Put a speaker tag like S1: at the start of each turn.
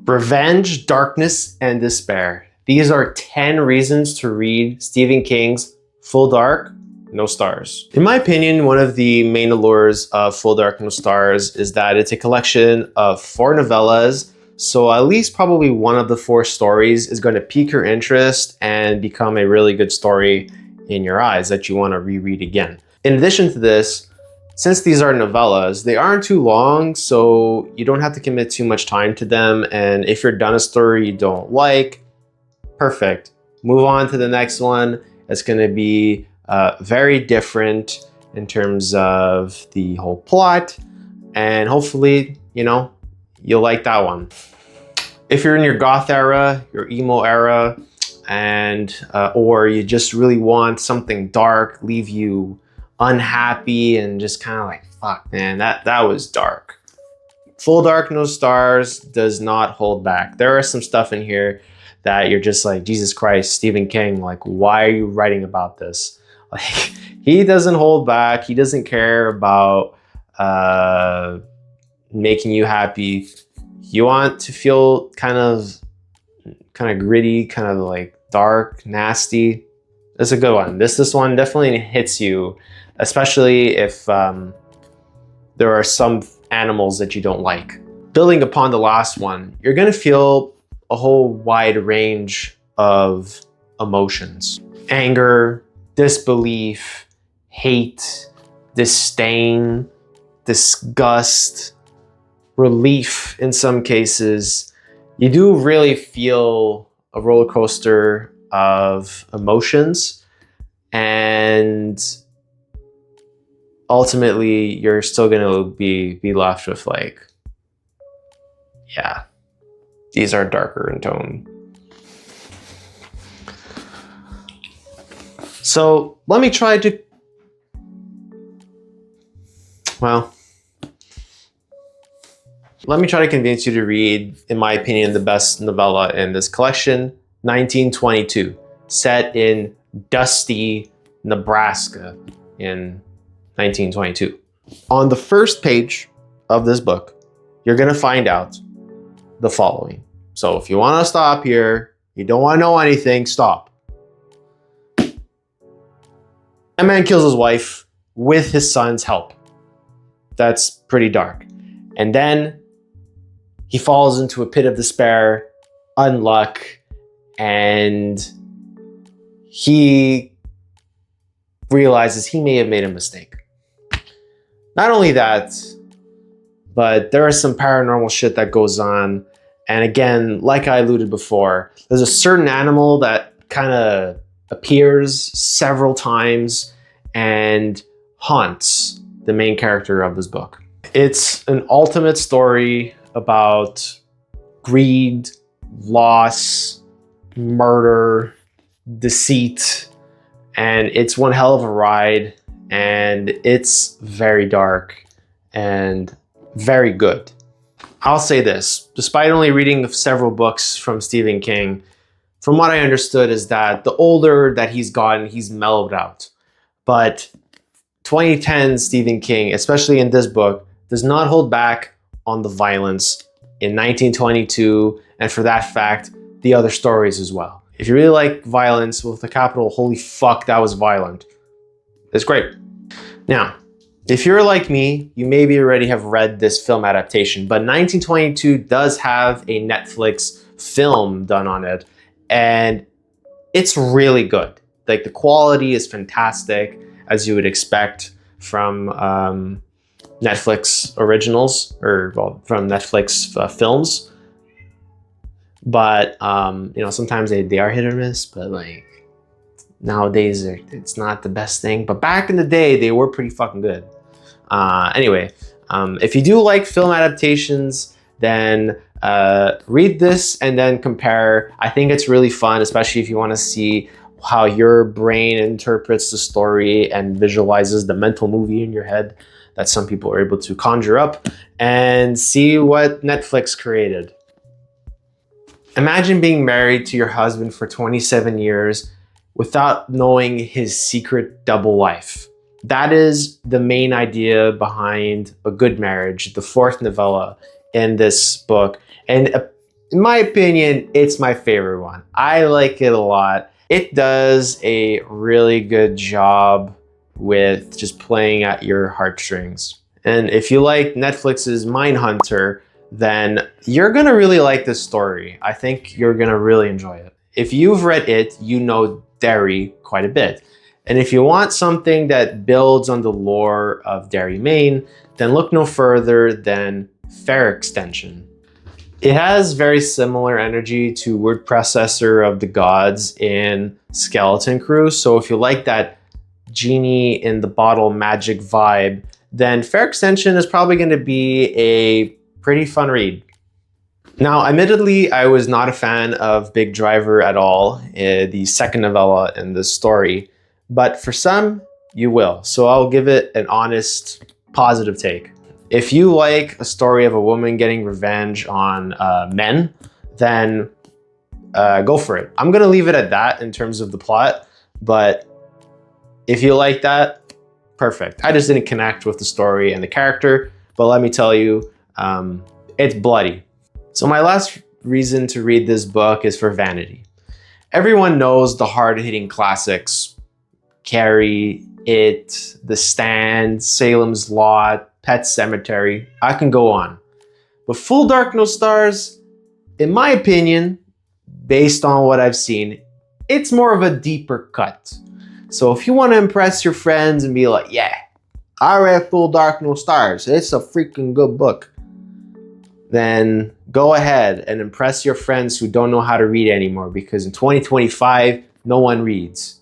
S1: Revenge, darkness, and despair. These are 10 reasons to read Stephen King's Full Dark, No Stars. In my opinion, one of the main allures of Full Dark, No Stars is that it's a collection of 4 novellas, so at least probably one of the 4 stories is going to pique your interest and become a really good story in your eyes that you want to reread again. In addition to this, since these are novellas, they aren't too long, so you don't have to commit too much time to them. And if you're done a story you don't like, perfect. Move on to the next one. It's going to be very different in terms of the whole plot. And hopefully, you'll like that one. If you're in your goth era, your emo era, and or you just really want something dark, leave you unhappy and just kind of like, fuck man, that was dark. Full Dark, No Stars does not hold back. There are some stuff in here that you're just like, Jesus Christ, Stephen King, like, why are you writing about this? Like, he doesn't hold back. He doesn't care about making you happy. You want to feel kind of gritty, kind of like dark, nasty. It's a good one. This one definitely hits you, especially if there are some animals that you don't like. Building upon the last one, you're gonna feel a whole wide range of emotions. Anger, disbelief, hate, disdain, disgust, relief in some cases. You do really feel a roller coaster of emotions, and ultimately you're still gonna be left with like, yeah, these are darker in tone. So let me try to convince you to read, in my opinion, the best novella in this collection, 1922, set in dusty Nebraska in 1922. On the first page of this book, you're gonna find out the following. So if you wanna stop here, you don't wanna know anything, stop. A man kills his wife with his son's help. That's pretty dark. And then he falls into a pit of despair, unluck, and he realizes he may have made a mistake. Not only that, but there is some paranormal shit that goes on. And again, like I alluded before, there's a certain animal that kind of appears several times and haunts the main character of this book. It's an ultimate story about greed, loss, murder, deceit, and it's one hell of a ride, and it's very dark and very good. I'll say this, despite only reading several books from Stephen King, from what I understood is that the older that he's gotten, he's mellowed out. But 2010 Stephen King, especially in this book, does not hold back on the violence in 1922, and for that fact, the other stories as well. If you really like violence with a capital, holy fuck, that was violent. It's great. Now, if you're like me, you maybe already have read this film adaptation, but 1922 does have a Netflix film done on it, and it's really good. Like, the quality is fantastic, as you would expect from Netflix originals, or well, from Netflix films. But sometimes they are hit or miss, but like nowadays it's not the best thing. But back in the day, they were pretty fucking good. Anyway, if you do like film adaptations, then read this and then compare. I think it's really fun, especially if you want to see how your brain interprets the story and visualizes the mental movie in your head that some people are able to conjure up, and see what Netflix created. Imagine being married to your husband for 27 years without knowing his secret double life. That is the main idea behind A Good Marriage, the 4th novella in this book. And In my opinion, it's my favorite one. I like it a lot. It does a really good job with just playing at your heartstrings. And if you like Netflix's Mindhunter, then you're gonna really like this story. I think you're gonna really enjoy it. If you've read it, you know Derry quite a bit. And if you want something that builds on the lore of Derry, Maine, then look no further than Fair Extension. It has very similar energy to Word Processor of the Gods in Skeleton Crew. So if you like that genie in the bottle magic vibe, then Fair Extension is probably going to be a pretty fun read. Now, admittedly, I was not a fan of Big Driver at all, the second novella in this story, but for some, you will. So I'll give it an honest, positive take. If you like a story of a woman getting revenge on men, then go for it. I'm gonna leave it at that in terms of the plot, but if you like that, perfect. I just didn't connect with the story and the character, but let me tell you, it's bloody. So my last reason to read this book is for vanity. Everyone knows the hard-hitting classics, Carrie, It, The Stand, Salem's Lot, Pet Sematary. I can go on. But Full Dark No Stars, in my opinion, based on what I've seen, it's more of a deeper cut. So if you want to impress your friends and be like, yeah, I read Full Dark No Stars, it's a freaking good book, then go ahead and impress your friends who don't know how to read anymore, because in 2025, no one reads.